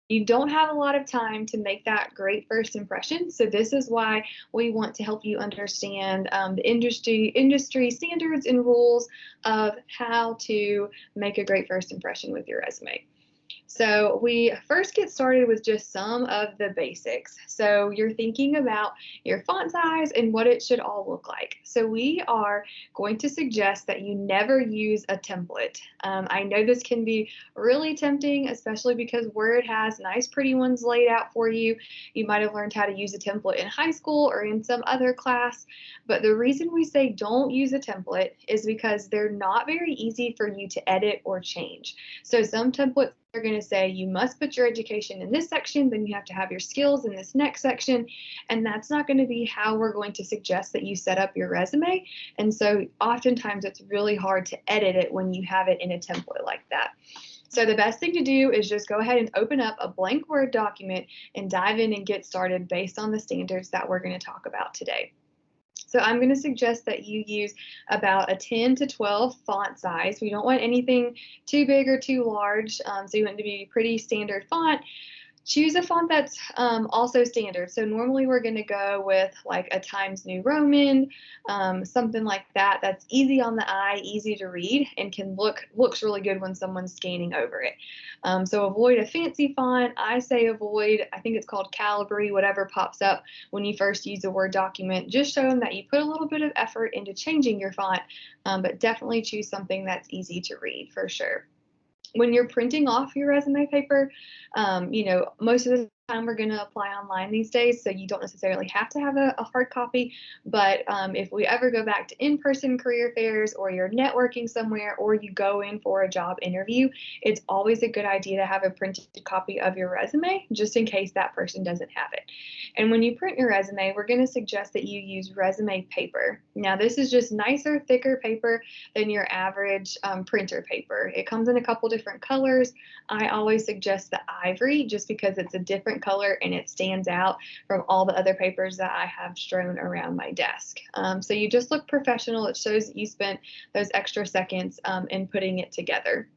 You don't have a lot of time to make that great first impression. So this is why we want to help you understand the industry standards and rules of how to make a great first impression with your resume. So we first get started with just some of the basics. So you're thinking about your font size and what it should all look like. So we are going to suggest that you never use a template. I know this can be really tempting, especially because Word has nice, pretty ones laid out for you. You might have learned how to use a template in high school or in some other class. But the reason we say don't use a template is because they're not very easy for you to edit or change. So some templates are going to say you must put your education in this section, then you have to have your skills in this next section, and that's not going to be how we're going to suggest that you set up your resume. And so oftentimes it's really hard to edit it when you have it in a template like that. So the best thing to do is just go ahead and open up a blank Word document and dive in and get started based on the standards that we're going to talk about today. So I'm going to suggest that you use about a 10 to 12 font size. We don't want anything too big or too large, so you want it to be pretty standard font. Choose a font that's also standard. So normally we're going to go with like a Times New Roman, something like that. That's easy on the eye, easy to read, and looks really good when someone's scanning over it. So avoid a fancy font. I say avoid, I think it's called Calibri, whatever pops up when you first use a Word document. Just show them that you put a little bit of effort into changing your font, but definitely choose something that's easy to read for sure. When you're printing off your resume paper, most of the time we're going to apply online these days, so you don't necessarily have to have a hard copy. But if we ever go back to in-person career fairs, or you're networking somewhere, or you go in for a job interview, it's always a good idea to have a printed copy of your resume, just in case that person doesn't have it. And when you print your resume, we're going to suggest that you use resume paper. Now, this is just nicer, thicker paper than your average printer paper. It comes in a couple different colors. I always suggest the ivory just because it's a different color and it stands out from all the other papers that I have strewn around my desk. So you just look professional. It shows that you spent those extra seconds in putting it together.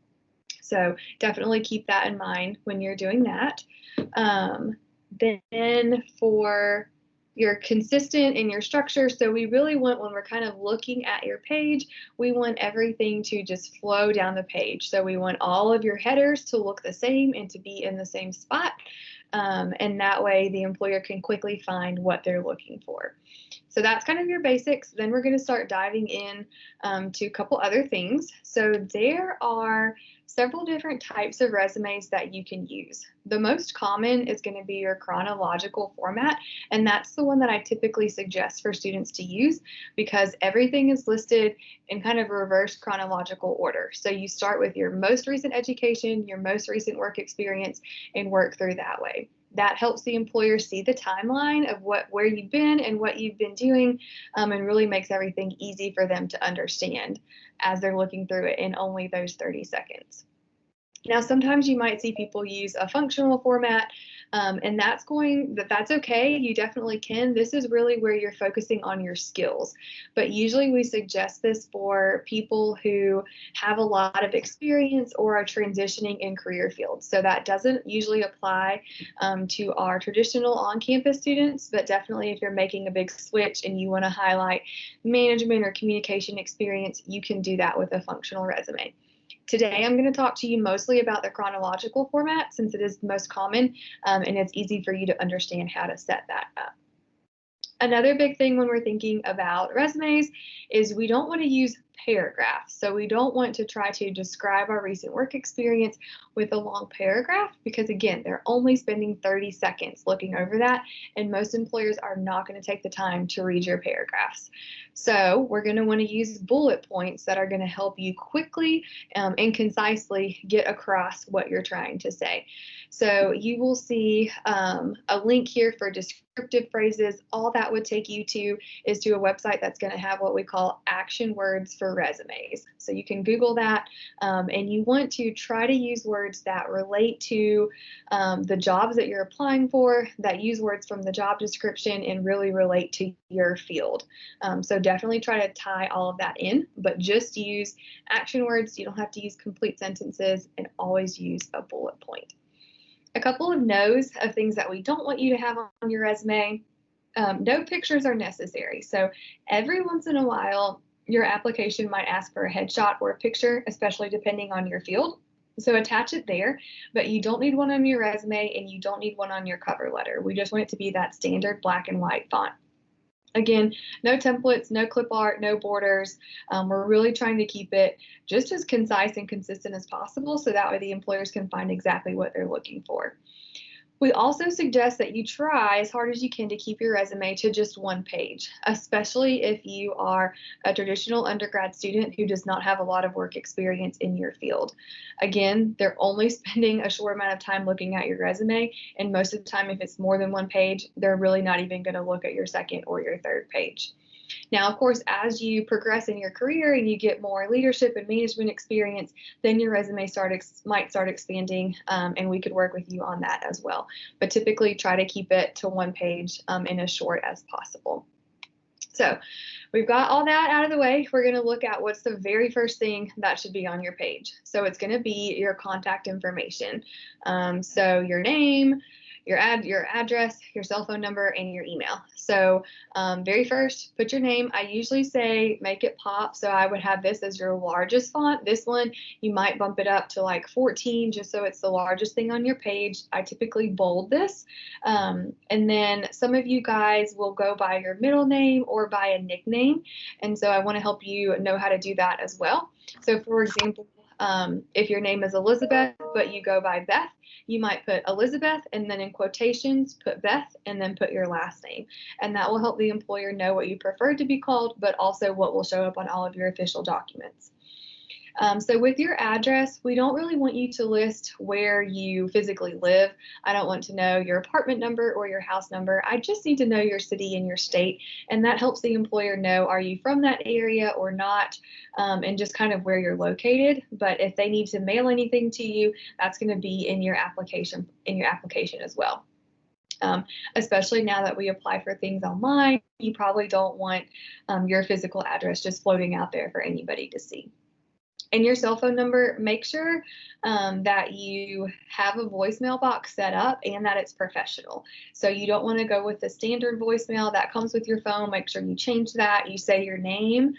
So definitely keep that in mind when you're doing that. Then for you're consistent in your structure. So we really want, when we're kind of looking at your page, we want everything to just flow down the page. So we want all of your headers to look the same and to be in the same spot. And that way the employer can quickly find what they're looking for. So that's kind of your basics. Then we're going to start diving in to a couple other things. So there are several different types of resumes that you can use. The most common is going to be your chronological format, and that's the one that I typically suggest for students to use because everything is listed in kind of reverse chronological order. So you start with your most recent education, your most recent work experience, and work through that way. That helps the employer see the timeline of where you've been and what you've been doing, and really makes everything easy for them to understand as they're looking through it in only those 30 seconds. Now, sometimes you might see people use a functional format, and that's okay. You definitely can. This is really where you're focusing on your skills. But usually we suggest this for people who have a lot of experience or are transitioning in career fields. So that doesn't usually apply to our traditional on-campus students, but definitely if you're making a big switch and you want to highlight management or communication experience, you can do that with a functional resume. Today, I'm going to talk to you mostly about the chronological format since it is the most common, and it's easy for you to understand how to set that up. Another big thing when we're thinking about resumes is we don't want to use paragraphs. So we don't want to try to describe our recent work experience with a long paragraph because, again, they're only spending 30 seconds looking over that, and most employers are not going to take the time to read your paragraphs. So we're going to want to use bullet points that are going to help you quickly and concisely get across what you're trying to say. So you will see a link here for descriptive phrases. All that would take you to is to a website that's going to have what we call action words for resumes. So you can Google that, and you want to try to use words that relate to the jobs that you're applying for, that use words from the job description and really relate to your field. So definitely try to tie all of that in, but just use action words. You don't have to use complete sentences, and always use a bullet point. A couple of no's of things that we don't want you to have on your resume. No pictures are necessary. So every once in a while, your application might ask for a headshot or a picture, especially depending on your field. So attach it there, but you don't need one on your resume and you don't need one on your cover letter. We just want it to be that standard black and white font. Again, no templates, no clip art, no borders. We're really trying to keep it just as concise and consistent as possible so that way the employers can find exactly what they're looking for. We also suggest that you try as hard as you can to keep your resume to just one page, especially if you are a traditional undergrad student who does not have a lot of work experience in your field. Again, they're only spending a short amount of time looking at your resume, and most of the time, if it's more than one page, they're really not even going to look at your second or your third page. Now, of course, as you progress in your career and you get more leadership and management experience, then your resume might start expanding, and we could work with you on that as well. But typically try to keep it to one page and as short as possible. So we've got all that out of the way. We're going to look at what's the very first thing that should be on your page. So it's going to be your contact information. So your name, your address, your cell phone number, and your email. So very first, put your name. I usually say make it pop. So I would have this as your largest font. This one, you might bump it up to like 14 just so it's the largest thing on your page. I typically bold this. And then some of you guys will go by your middle name or by a nickname. And so I want to help you know how to do that as well. So for example, if your name is Elizabeth, but you go by Beth, you might put Elizabeth and then in quotations put Beth and then put your last name. And that will help the employer know what you prefer to be called, but also what will show up on all of your official documents. So with your address, we don't really want you to list where you physically live. I don't want to know your apartment number or your house number. I just need to know your city and your state, and that helps the employer know, are you from that area or not, and just kind of where you're located. But if they need to mail anything to you, that's going to be in your application as well. Especially now that we apply for things online, you probably don't want your physical address just floating out there for anybody to see. And your cell phone number, make sure that you have a voicemail box set up and that it's professional. So you don't want to go with the standard voicemail that comes with your phone. Make sure you change that. You say your name.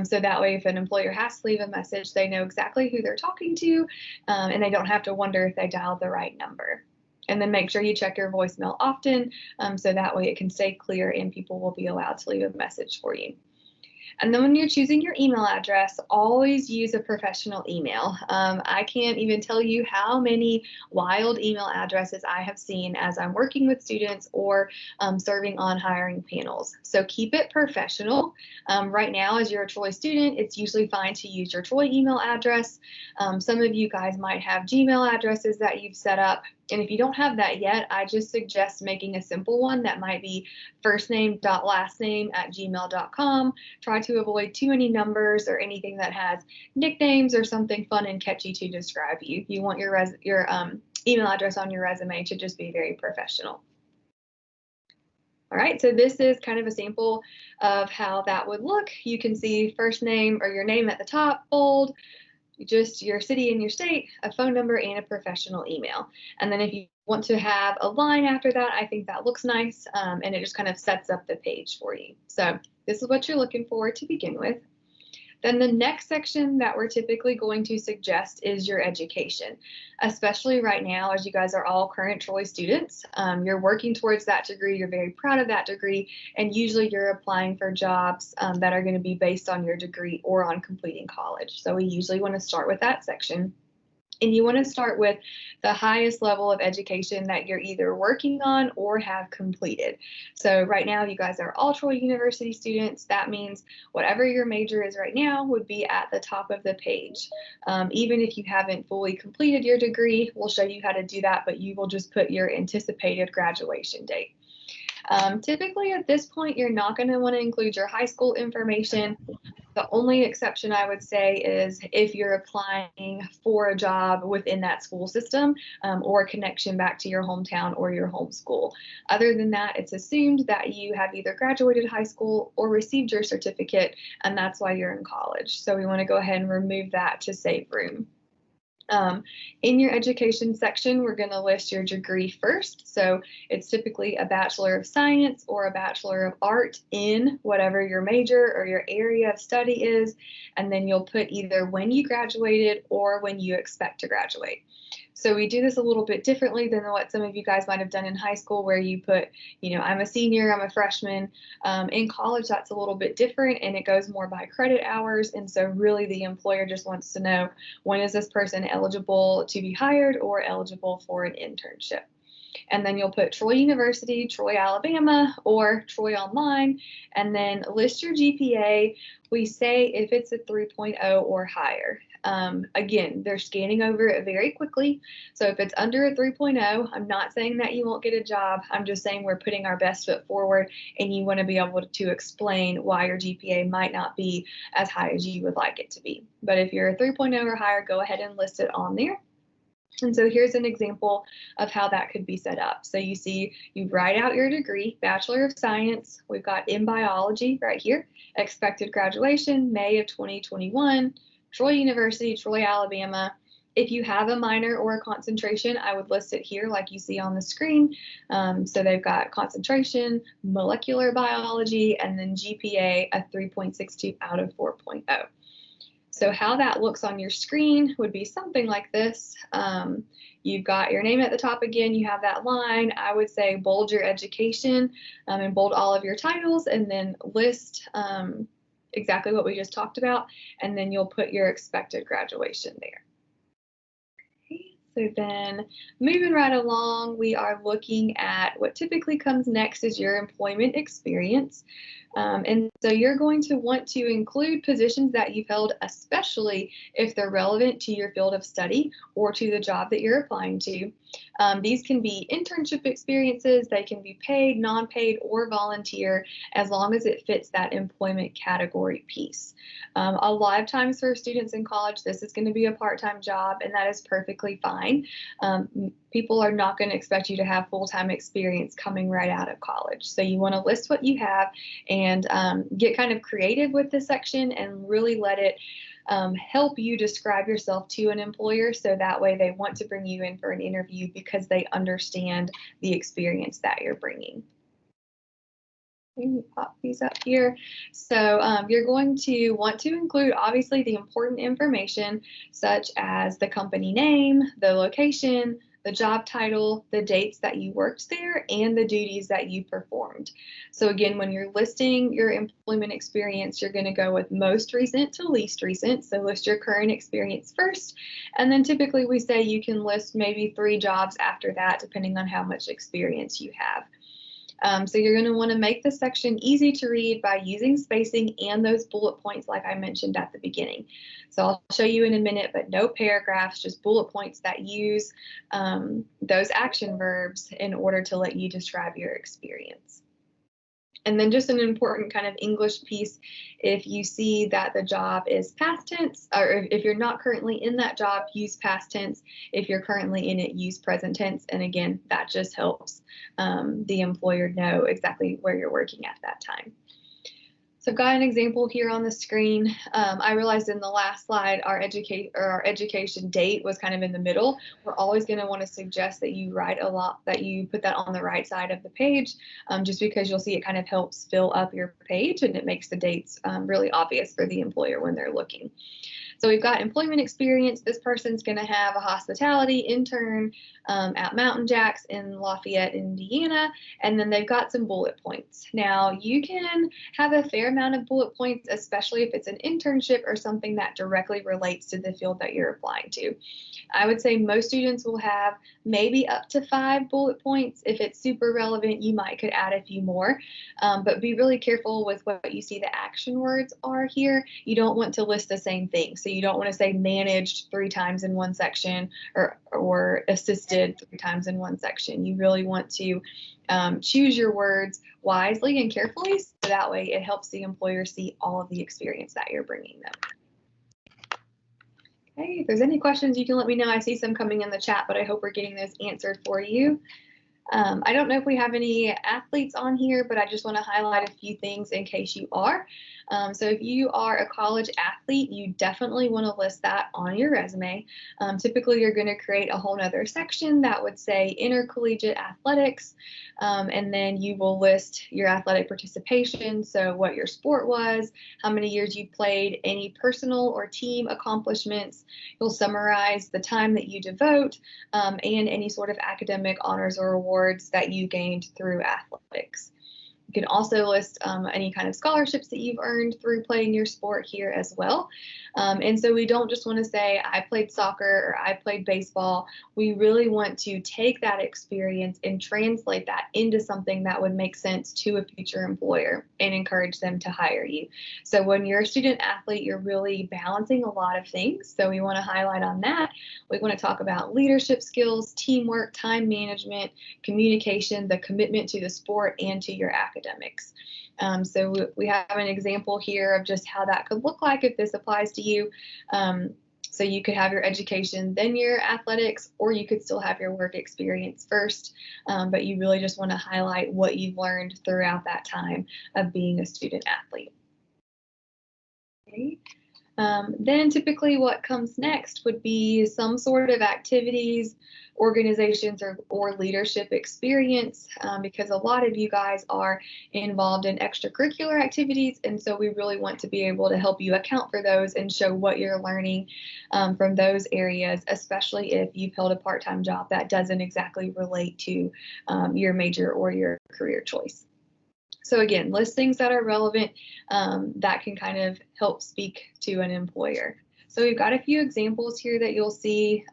So that way, if an employer has to leave a message, they know exactly who they're talking to, and they don't have to wonder if they dialed the right number. And then make sure you check your voicemail often, so that way it can stay clear and people will be allowed to leave a message for you. And then when you're choosing your email address, always use a professional email. I can't even tell you how many wild email addresses I have seen as I'm working with students or serving on hiring panels. So keep it professional. Right now, as you're a Troy student, it's usually fine to use your Troy email address. Some of you guys might have Gmail addresses that you've set up. And if you don't have that yet, I just suggest making a simple one that might be firstname.lastname@gmail.com. Try to avoid too many numbers or anything that has nicknames or something fun and catchy to describe you. You want your email address on your resume to just be very professional. All right, so this is kind of a sample of how that would look. You can see first name or your name at the top, bold, just your city and your state, a phone number, and a professional email. And then if you want to have a line after that, I think that looks nice, and it just kind of sets up the page for you. So this is what you're looking for to begin with. Then the next section that we're typically going to suggest is your education, especially right now as you guys are all current Troy students. You're working towards that degree, you're very proud of that degree, and usually you're applying for jobs that are going to be based on your degree or on completing college. So we usually want to start with that section. And you want to start with the highest level of education that you're either working on or have completed. So right now, you guys are all Troy University students. That means whatever your major is right now would be at the top of the page. Even if you haven't fully completed your degree, we'll show you how to do that, but you will just put your anticipated graduation date. Typically at this point, you're not going to want to include your high school information. The only exception I would say is if you're applying for a job within that school system or a connection back to your hometown or your home school. Other than that, it's assumed that you have either graduated high school or received your certificate, and that's why you're in college. So we want to go ahead and remove that to save room. In your education section, we're going to list your degree first. So it's typically a Bachelor of Science or a Bachelor of Art in whatever your major or your area of study is. And then you'll put either when you graduated or when you expect to graduate. So we do this a little bit differently than what some of you guys might have done in high school, where you put, I'm a senior, I'm a freshman. In college, that's a little bit different, and it goes more by credit hours. And so really the employer just wants to know, when is this person eligible to be hired or eligible for an internship? And then you'll put Troy University, Troy, Alabama, or Troy Online, and then list your GPA. We say if it's a 3.0 or higher. Again, they're scanning over it very quickly. So if it's under a 3.0, I'm not saying that you won't get a job. I'm just saying we're putting our best foot forward, and you want to be able to explain why your GPA might not be as high as you would like it to be. But if you're a 3.0 or higher, go ahead and list it on there. And so here's an example of how that could be set up. So you see, you write out your degree, Bachelor of Science. We've got in biology right here, expected graduation, May of 2021, Troy University, Troy, Alabama. If you have a minor or a concentration, I would list it here like you see on the screen. So they've got concentration, molecular biology, and then GPA, a 3.62 out of 4.0. So how that looks on your screen would be something like this. You've got your name at the top again, you have that line. I would say bold your education and bold all of your titles, and then list exactly what we just talked about, and then you'll put your expected graduation there. So then moving right along, we are looking at what typically comes next is your employment experience. And so you're going to want to include positions that you've held, especially if they're relevant to your field of study or to the job that you're applying to. These can be internship experiences, they can be paid, non-paid, or volunteer, as long as it fits that employment category piece. A lot of times for students in college, this is going to be a part-time job, and that is perfectly fine. People are not going to expect you to have full-time experience coming right out of college. So you want to list what you have and get kind of creative with this section and really let it help you describe yourself to an employer, so that way they want to bring you in for an interview because they understand the experience that you're bringing. Let me pop these up here. So you're going to want to include, obviously, the important information such as the company name, the location, the job title, the dates that you worked there, and the duties that you performed. So again, when you're listing your employment experience, you're going to go with most recent to least recent. So list your current experience first, and then typically we say you can list maybe 3 jobs after that, depending on how much experience you have. So you're going to want to make this section easy to read by using spacing and those bullet points like I mentioned at the beginning. So I'll show you in a minute, but no paragraphs, just bullet points that use those action verbs in order to let you describe your experience. And then just an important kind of English piece, if you see that the job is past tense, or if you're not currently in that job, use past tense. If you're currently in it, use present tense. And again, that just helps the employer know exactly where you're working at that time. So I've got an example here on the screen. I realized in the last slide our education date was kind of in the middle. We're always going to want to suggest that you put that on the right side of the page, just because you'll see it kind of helps fill up your page and it makes the dates really obvious for the employer when they're looking. So we've got employment experience. This person's going to have a hospitality intern at Mountain Jacks in Lafayette, Indiana, and then they've got some bullet points. Now, you can have a fair amount of bullet points, especially if it's an internship or something that directly relates to the field that you're applying to. I would say most students will have maybe up to 5 bullet points. If it's super relevant, you could add a few more, but be really careful with what you see the action words are here. You don't want to list the same thing. So you don't want to say managed 3 times in one section or assisted 3 times in one section. You really want to choose your words wisely and carefully, so that way it helps the employer see all of the experience that you're bringing them. Okay, if there's any questions, you can let me know. I see some coming in the chat, but I hope we're getting those answered for you. I don't know if we have any athletes on here, but I just want to highlight a few things in case you are. So if you are a college athlete, you definitely want to list that on your resume. Typically, you're going to create a whole nother section that would say intercollegiate athletics, and then you will list your athletic participation, so what your sport was, how many years you played, any personal or team accomplishments. You'll summarize the time that you devote, and any sort of academic honors or awards that you gained through athletics. You can also list any kind of scholarships that you've earned through playing your sport here as well. And so we don't just want to say, I played soccer or I played baseball. We really want to take that experience and translate that into something that would make sense to a future employer and encourage them to hire you. So when you're a student athlete, you're really balancing a lot of things. So we want to highlight on that. We want to talk about leadership skills, teamwork, time management, communication, the commitment to the sport and to your academics. So we have an example here of just how that could look like if this applies to you. So you could have your education, then your athletics, or you could still have your work experience first, but you really just want to highlight what you've learned throughout that time of being a student athlete. Okay. Then typically what comes next would be some sort of activities, organizations, or leadership experience, because a lot of you guys are involved in extracurricular activities, and so we really want to be able to help you account for those and show what you're learning from those areas, especially if you've held a part-time job that doesn't exactly relate to your major or your career choice. So again, list things that are relevant that can kind of help speak to an employer. So we've got a few examples here that you'll see.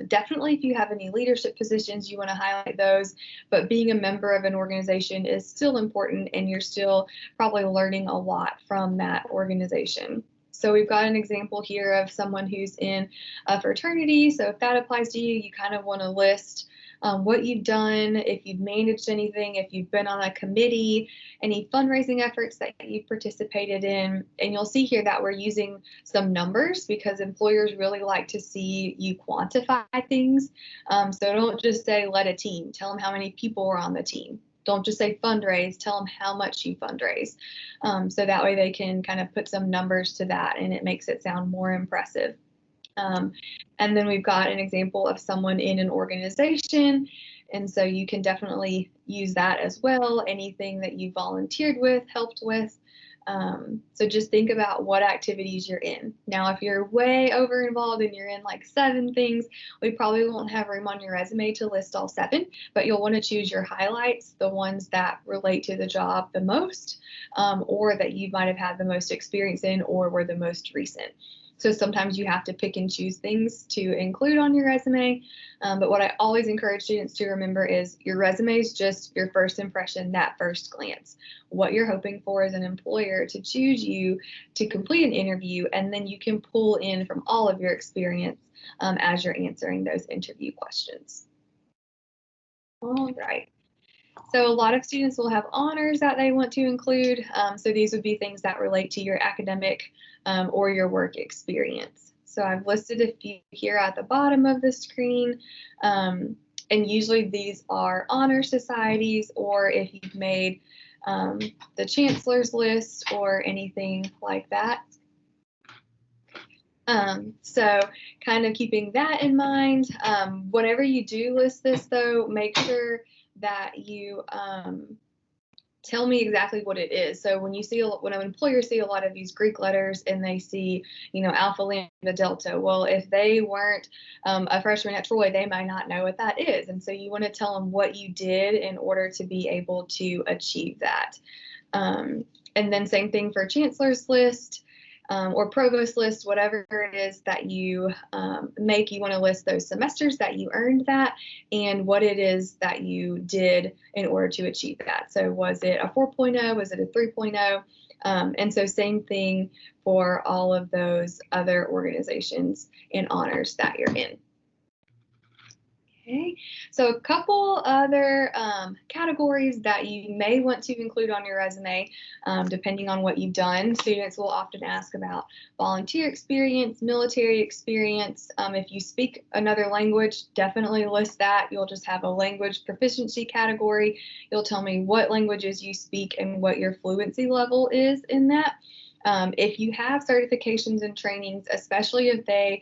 Definitely if you have any leadership positions, you want to highlight those, but being a member of an organization is still important and you're still probably learning a lot from that organization. So we've got an example here of someone who's in a fraternity. So if that applies to you, you kind of want to list what you've done, if you've managed anything, if you've been on a committee, any fundraising efforts that you've participated in. And you'll see here that we're using some numbers because employers really like to see you quantify things. So don't just say let a team, tell them how many people were on the team. Don't just say fundraise, tell them how much you fundraise. So that way they can kind of put some numbers to that and it makes it sound more impressive. And then we've got an example of someone in an organization. And so you can definitely use that as well. Anything that you volunteered with, helped with. So just think about what activities you're in. Now, if you're way over involved and you're in like 7 things, we probably won't have room on your resume to list all 7, but you'll want to choose your highlights, the ones that relate to the job the most, or that you might have had the most experience in or were the most recent. So sometimes you have to pick and choose things to include on your resume. But what I always encourage students to remember is your resume is just your first impression, that first glance. What you're hoping for as an employer to choose you to complete an interview, and then you can pull in from all of your experience as you're answering those interview questions. All right. So a lot of students will have honors that they want to include. So these would be things that relate to your academic or your work experience. So I've listed a few here at the bottom of the screen. And usually these are honor societies, or if you've made the chancellor's list or anything like that. So kind of keeping that in mind. Whenever you do list this though, make sure that you tell me exactly what it is. So when an employer see a lot of these Greek letters and they see, Alpha Lambda Delta, well, if they weren't a freshman at Troy, they might not know what that is. And so you want to tell them what you did in order to be able to achieve that. And then same thing for chancellor's list. Or provost list, whatever it is that you make, you want to list those semesters that you earned that and what it is that you did in order to achieve that. So was it a 4.0? Was it a 3.0? And so same thing for all of those other organizations and honors that you're in. Okay, so a couple other categories that you may want to include on your resume, depending on what you've done. Students will often ask about volunteer experience, military experience. If you speak another language, definitely list that. You'll just have a language proficiency category. You'll tell me what languages you speak and what your fluency level is in that. If you have certifications and trainings, especially if they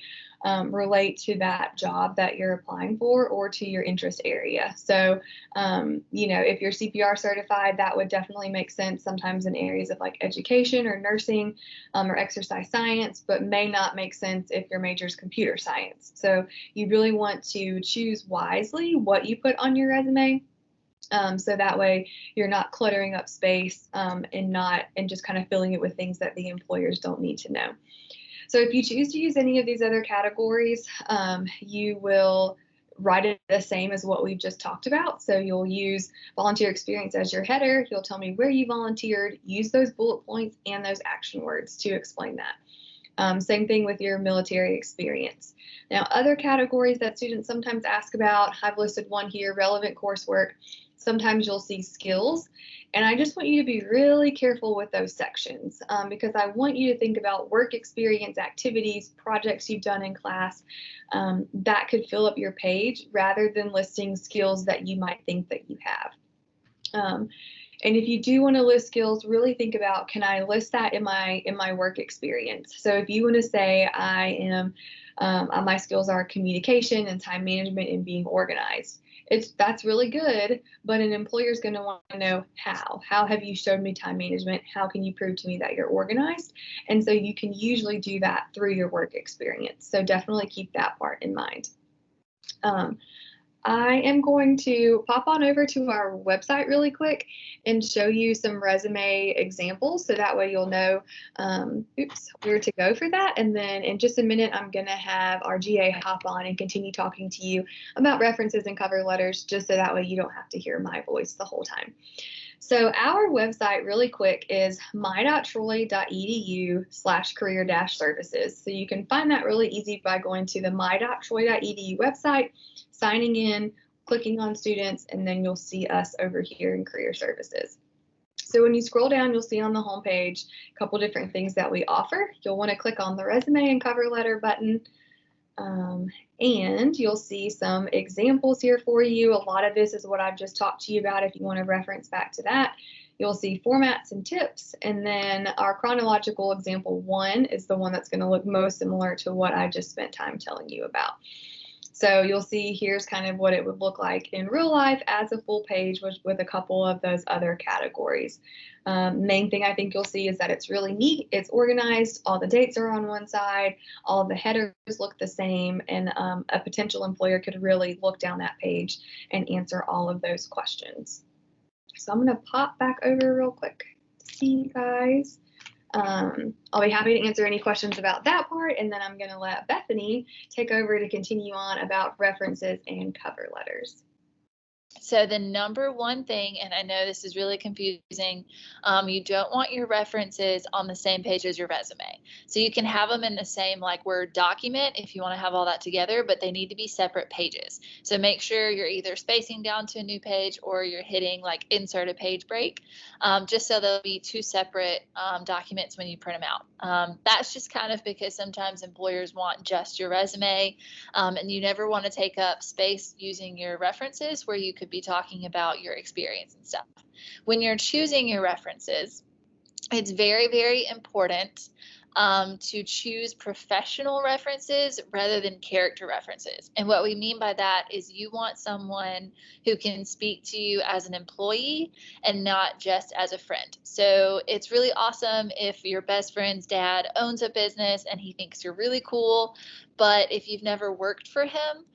relate to that job that you're applying for or to your interest area. So, if you're CPR certified, that would definitely make sense sometimes in areas of like education or nursing or exercise science, but may not make sense if your major is computer science. So you really want to choose wisely what you put on your resume. So that way you're not cluttering up space and just kind of filling it with things that the employers don't need to know. So if you choose to use any of these other categories, you will write it the same as what we've just talked about. So you'll use volunteer experience as your header. You'll tell me where you volunteered, use those bullet points and those action words to explain that. Same thing with your military experience. Now, other categories that students sometimes ask about, I've listed one here, relevant coursework. Sometimes you'll see skills, and I just want you to be really careful with those sections because I want you to think about work experience, activities, projects you've done in class that could fill up your page rather than listing skills that you might think that you have. And if you do want to list skills, really think about, can I list that in my work experience? So if you want to say my skills are communication and time management and being organized, that's really good, but an employer is going to want to know how. How have you showed me time management? How can you prove to me that you're organized? And so you can usually do that through your work experience. So definitely keep that part in mind. I am going to pop on over to our website really quick and show you some resume examples so that way you'll know where to go for that. And then in just a minute, I'm going to have our GA hop on and continue talking to you about references and cover letters just so that way you don't have to hear my voice the whole time. So our website really quick is my.troy.edu/career-services. So you can find that really easy by going to the my.troy.edu website, signing in, clicking on students, and then you'll see us over here in career services. So when you scroll down, you'll see on the homepage a couple different things that we offer. You'll want to click on the resume and cover letter button. And you'll see some examples here for you. A lot of this is what I've just talked to you about if you want to reference back to that. You'll see formats and tips, and then our chronological example 1 is the one that's going to look most similar to what I just spent time telling you about. So you'll see here's kind of what it would look like in real life as a full page with a couple of those other categories. Main thing I think you'll see is that it's really neat, it's organized, all the dates are on one side, all the headers look the same, and a potential employer could really look down that page and answer all of those questions. So I'm going to pop back over real quick to see you guys. I'll be happy to answer any questions about that part, and then I'm going to let Bethany take over to continue on about references and cover letters. So the number one thing, and I know this is really confusing, you don't want your references on the same page as your resume. So you can have them in the same like Word document if you want to have all that together, but they need to be separate pages. So make sure you're either spacing down to a new page or you're hitting like insert a page break, just so they'll be two separate documents when you print them out. That's just kind of because sometimes employers want just your resume, and you never want to take up space using your references where you could be talking about your experience and stuff. When you're choosing your references, it's very, very important to choose professional references rather than character references. And what we mean by that is you want someone who can speak to you as an employee and not just as a friend. So it's really awesome if your best friend's dad owns a business and he thinks you're really cool, but if you've never worked for him,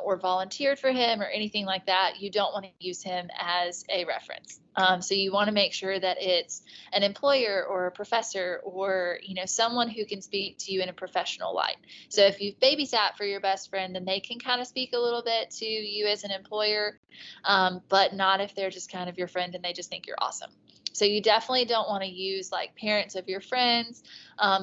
or volunteered for him or anything like that, you don't want to use him as a reference. So you want to make sure that it's an employer or a professor or, someone who can speak to you in a professional light. So if you've babysat for your best friend, then they can kind of speak a little bit to you as an employer, but not if they're just kind of your friend and they just think you're awesome. So you definitely don't want to use like parents of your friends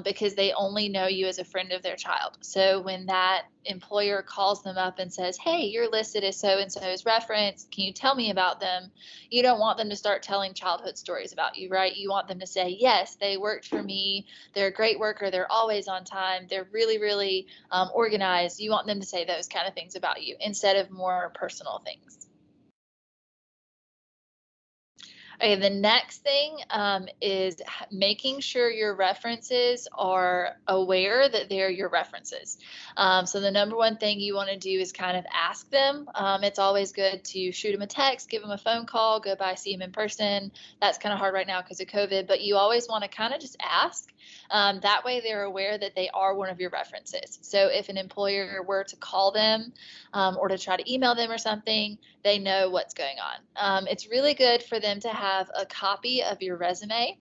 because they only know you as a friend of their child. So when that employer calls them up and says, hey, you're listed as so-and-so's reference, can you tell me about them? You don't want them to start telling childhood stories about you, right? You want them to say, yes, they worked for me. They're a great worker. They're always on time. They're really, really organized. You want them to say those kind of things about you instead of more personal things. Okay, the next thing is making sure your references are aware that they're your references. So the number one thing you want to do is kind of ask them. It's always good to shoot them a text, give them a phone call, go by, see them in person. That's kind of hard right now because of COVID, but you always want to kind of just ask. That way they're aware that they are one of your references. So if an employer were to call them or to try to email them or something, they know what's going on. It's really good for them to have a copy of your resume.